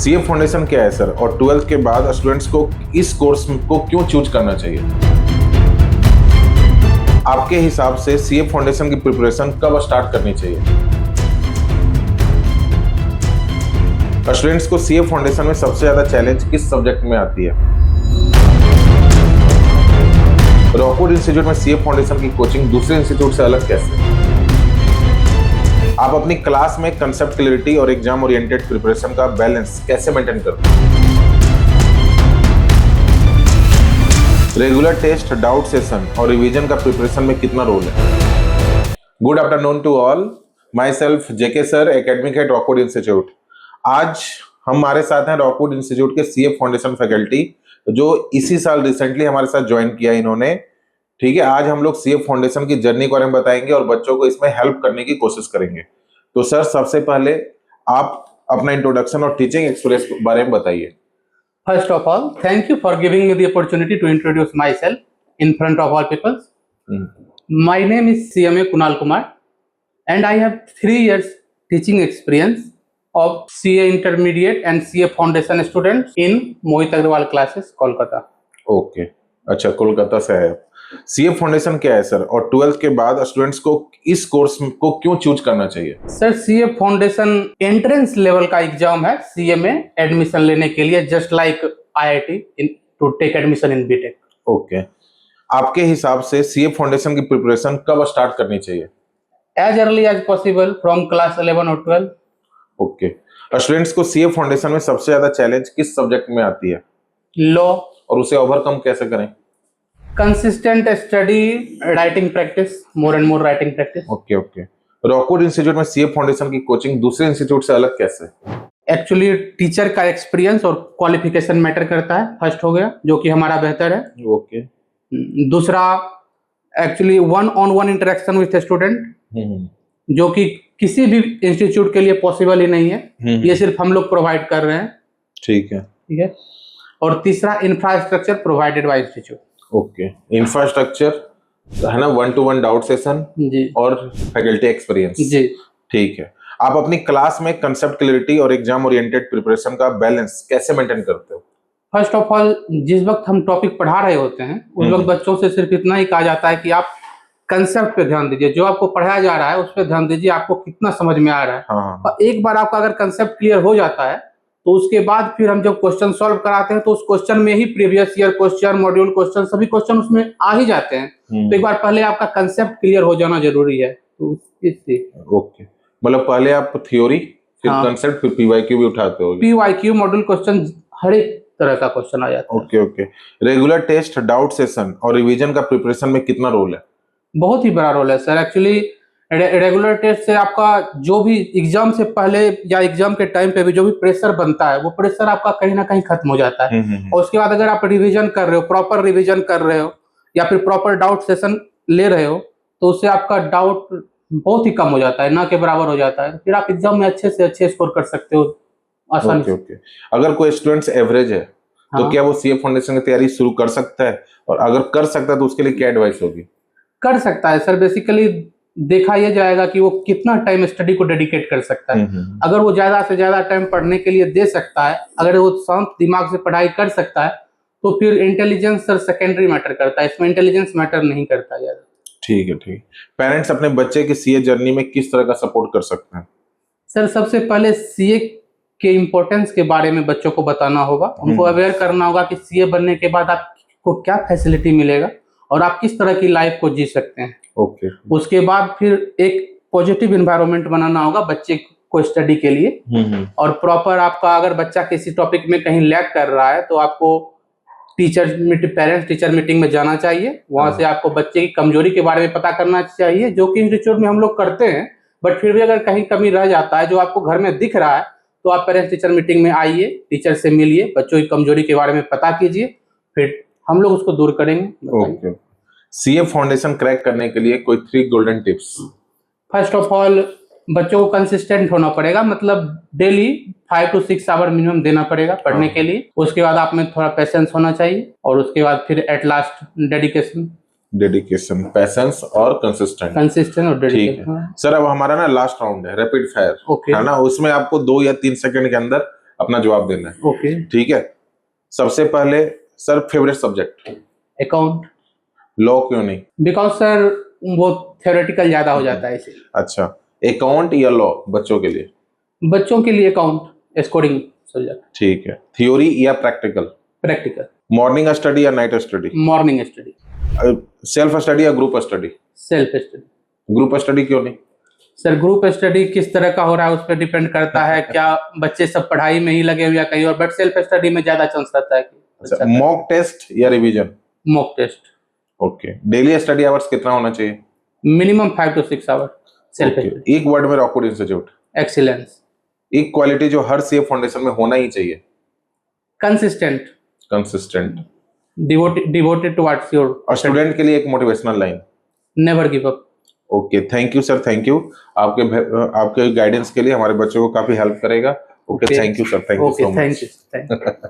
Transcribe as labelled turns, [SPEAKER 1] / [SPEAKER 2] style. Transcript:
[SPEAKER 1] CA foundation क्या है sir, और 12th के बाद स्टूडेंट्स को इस कोर्स को क्यों चूज करना चाहिए? आपके हिसाब से सीए फाउंडेशन की प्रिपरेशन कब स्टार्ट करनी चाहिए? स्टूडेंट्स को सीए फाउंडेशन में सबसे ज्यादा चैलेंज किस सब्जेक्ट में आती है? रॉकवुड इंस्टीट्यूट में सीए फाउंडेशन की कोचिंग दूसरे इंस्टीट्यूट से अलग कैसे? आप अपनी क्लास में कंसेप्ट क्लैरिटी और एग्जाम ओरिएंटेड प्रिपरेशन का बैलेंस कैसे मेंटेन करते हैं? रेगुलर टेस्ट, डाउट सेशन और रिवीजन का प्रिपरेशन में कितना रोल है? Good afternoon to all, myself JK sir, academic head Rockwood Institute. आज हमारे साथ हैं रॉकवुड इंस्टीट्यूट के सीए फाउंडेशन फैकल्टी, जो इसी साल रिसेंटली हमारे साथ ज्वाइन किया इन्होंने। ठीक है, आज हम लोग सीए फाउंडेशन की जर्नी के बारे में बताएंगे और बच्चों को इसमें हेल्प करने की कोशिश करेंगे। तो सर, सबसे पहले आप अपना इंट्रोडक्शन और टीचिंग एक्सपीरियंस के बारे में बताइए।
[SPEAKER 2] First of all, thank you for giving me the opportunity to introduce myself in front of all people. My name is CMA Kunal Kumar and I have 3 years teaching experience of CA Intermediate and CA Foundation students in Mohit Agrawal classes, Kolkata.
[SPEAKER 1] Okay, अच्छा, कोलकाता से है। CA foundation क्या है sir, और 12th के बाद students को इस कोर्स को क्यों चूज करना चाहिए?
[SPEAKER 2] Sir, CA foundation entrance level का एग्जाम है CA में एडमिशन लेने के लिए, just like IIT to take admission in BTech.
[SPEAKER 1] Okay, आपके हिसाब से सीए फाउंडेशन की प्रिपरेशन कब स्टार्ट करनी चाहिए?
[SPEAKER 2] As early as possible from class 11 और 12।
[SPEAKER 1] ओके, स्टूडेंट्स को सीए फाउंडेशन में सबसे ज्यादा चैलेंज किस सब्जेक्ट में आती है?
[SPEAKER 2] लॉ।
[SPEAKER 1] और उसे ओवरकम कैसे करें?
[SPEAKER 2] Consistent study, writing practice, more and more writing practice.
[SPEAKER 1] Okay okay, Rockwood Institute में सीए फाउंडेशन की कोचिंग दूसरे इंस्टीट्यूट से अलग कैसे?
[SPEAKER 2] एक्चुअली टीचर का एक्सपीरियंस और क्वालिफिकेशन मैटर करता है, फर्स्ट हो गया, जो कि हमारा बेहतर है।
[SPEAKER 1] ओके।
[SPEAKER 2] दूसरा, actually 1-on-1 interaction with student, जो कि किसी भी इंस्टीट्यूट के लिए पॉसिबल ही नहीं है। ये सिर्फ हम लोग प्रोवाइड कर रहे हैं।
[SPEAKER 1] ठीक है,
[SPEAKER 2] ठीक है। और तीसरा, infrastructure provided by institute.
[SPEAKER 1] Okay, infrastructure है ना, 1-to-1 डाउट सेशन
[SPEAKER 2] जी, और
[SPEAKER 1] फैकल्टी एक्सपीरियंस।
[SPEAKER 2] जी,
[SPEAKER 1] ठीक है। आप अपनी क्लास में कंसेप्ट क्लैरिटी और एग्जाम ओरिएंटेड प्रिपरेशन का बैलेंस कैसे मेंटेन करते हो?
[SPEAKER 2] फर्स्ट ऑफ ऑल, जिस वक्त हम टॉपिक पढ़ा रहे होते हैं उस वक्त बच्चों से सिर्फ इतना ही कहा जाता है कि आप कंसेप्ट पे ध्यान दीजिए, जो आपको पढ़ाया जा रहा है उस पर ध्यान दीजिए, आपको कितना समझ में आ रहा है।
[SPEAKER 1] हाँ।
[SPEAKER 2] और एक बार आपका अगर कंसेप्ट क्लियर हो जाता है तो उसके बाद फिर हम जब क्वेश्चन सॉल्व कराते हैं तो उस क्वेश्चन में ही previous year question, module question, सभी क्वेश्चन उसमें आ ही जाते हैं। तो एक बार पहले आपका कंसेप्ट क्लियर हो जाना जरूरी है। तो
[SPEAKER 1] ओके, मतलब पहले आप थ्योरी, फिर कंसेप्ट, फिर पीवाईक्यू भी उठाते हो?
[SPEAKER 2] पीवाईक्यू, मॉड्यूल क्वेश्चन, हर एक तरह का क्वेश्चन आ जाता है।
[SPEAKER 1] Okay okay, regular test, doubt session और रिवीजन का प्रिपरेशन में कितना रोल है?
[SPEAKER 2] बहुत ही बड़ा रोल है सर। एक्चुअली रेगुलर टेस्ट से आपका जो भी एग्जाम से पहले या एग्जाम के टाइम पे भी जो भी प्रेशर बनता है, वो प्रेशर आपका कहीं ना कहीं खत्म हो जाता है। और उसके बाद अगर आप रिवीजन कर रहे हो, प्रॉपर रिवीजन कर रहे हो, या फिर प्रॉपर डाउट सेशन ले रहे हो, तो उससे आपका डाउट बहुत ही कम हो जाता है, ना के बराबर हो जाता है। फिर आप एग्जाम में अच्छे से अच्छे स्कोर कर सकते हो आसानी से।
[SPEAKER 1] ओके, अगर कोई स्टूडेंट एवरेज है तो क्या वो सीए फाउंडेशन की तैयारी शुरू कर सकता है? और अगर कर सकता है तो उसके लिए क्या एडवाइस होगी?
[SPEAKER 2] कर सकता है सर। बेसिकली देखा यह जाएगा कि वो कितना टाइम स्टडी को डेडिकेट कर सकता है। अगर वो ज्यादा से ज्यादा टाइम पढ़ने के लिए दे सकता है, अगर वो शांत दिमाग से पढ़ाई कर सकता है, तो फिर इंटेलिजेंस सर सेकेंडरी मैटर करता है, इसमें इंटेलिजेंस मैटर नहीं करता ज्यादा। ठीक है,
[SPEAKER 1] ठीक। पेरेंट्स अपने बच्चे की सीए जर्नी में किस तरह का सपोर्ट कर सकते हैं?
[SPEAKER 2] सर, सबसे पहले सीए के इम्पोर्टेंस के बारे में बच्चों को बताना होगा, उनको अवेयर करना होगा कि सीए बनने के बाद आपको क्या फैसिलिटी मिलेगा और आप किस तरह की लाइफ को जी सकते हैं।
[SPEAKER 1] ओके।
[SPEAKER 2] उसके बाद फिर एक पॉजिटिव एनवायरनमेंट बनाना होगा बच्चे को स्टडी के लिए। और प्रॉपर आपका अगर बच्चा किसी टॉपिक में कहीं लैग कर रहा है तो आपको पेरेंट्स टीचर मीटिंग में जाना चाहिए। वहां से आपको बच्चे की कमजोरी के बारे में पता करना चाहिए, जो कि इंस्टीट्यूट में हम लोग करते हैं। बट फिर भी अगर कहीं कमी रह जाता है जो आपको घर में दिख रहा है, तो आप पेरेंट्स टीचर मीटिंग में आइए, टीचर से मिलिए, बच्चों की कमजोरी के बारे में पता कीजिए, फिर हम लोग उसको दूर करेंगे।
[SPEAKER 1] ओके। सीए फाउंडेशन क्रैक करने के लिए कोई 3 golden tips?
[SPEAKER 2] First of all, बच्चों को कंसिस्टेंट होना पड़ेगा, मतलब डेली 5 to 6 आवर मिनिमम देना पड़ेगा पढ़ने के लिए। उसके बाद आप में थोड़ा पेशेंस होना चाहिए, और उसके बाद फिर एट लास्ट डेडिकेशन,
[SPEAKER 1] पैशंस और कंसिस्टेंट
[SPEAKER 2] और डेडिकेशन।
[SPEAKER 1] ठीक है सर, अब हमारा ना लास्ट राउंड है, रैपिड फायर, है ना। उसमें आपको 2 या 3 सेकंड के अंदर अपना जवाब देना है,
[SPEAKER 2] ओके।
[SPEAKER 1] ठीक है। सबसे पहले sir, favourite subject
[SPEAKER 2] account.
[SPEAKER 1] Law क्यों नहीं?
[SPEAKER 2] बिकॉज सर वो थ्योरेटिकल ज्यादा हो जाता है इसीलिए।
[SPEAKER 1] अच्छा, अकाउंट या लॉ बच्चों के लिए?
[SPEAKER 2] बच्चों के लिए अकाउंट स्कोरिंग सब्जेक्ट।
[SPEAKER 1] ठीक है। थ्योरी या प्रैक्टिकल?
[SPEAKER 2] प्रैक्टिकल।
[SPEAKER 1] मॉर्निंग स्टडी या night study?
[SPEAKER 2] Morning study.
[SPEAKER 1] Self study या group study?
[SPEAKER 2] Self study.
[SPEAKER 1] Group study क्यों नहीं?
[SPEAKER 2] सर ग्रुप स्टडी किस तरह का हो रहा है उस पर डिपेंड करता है, क्या बच्चे सब पढ़ाई में ही लगे हुए या कहीं और, बट सेल्फ स्टडी में ज्यादा चांस रहता है कि
[SPEAKER 1] मॉक टेस्ट या revision?
[SPEAKER 2] Mock test.
[SPEAKER 1] Okay. Daily study hours कितना होना चाहिए?
[SPEAKER 2] Minimum 5 to 6 hour self study.
[SPEAKER 1] एक वर्ड में रॉकवुड इंस्टीट्यूट।
[SPEAKER 2] एक्सीलेंस।
[SPEAKER 1] एक क्वालिटी जो हर सीए फाउंडेशन में होना ही चाहिए?
[SPEAKER 2] Consistent.
[SPEAKER 1] Consistent.
[SPEAKER 2] Devoted towards your.
[SPEAKER 1] और स्टूडेंट के लिए एक motivational line?
[SPEAKER 2] Never give up.
[SPEAKER 1] Okay, thank you sir, thank you. आपके गाइडेंस के लिए हमारे बच्चों को काफी हेल्प करेगा। Okay, thank you sir, thank you so much.
[SPEAKER 2] Thank you.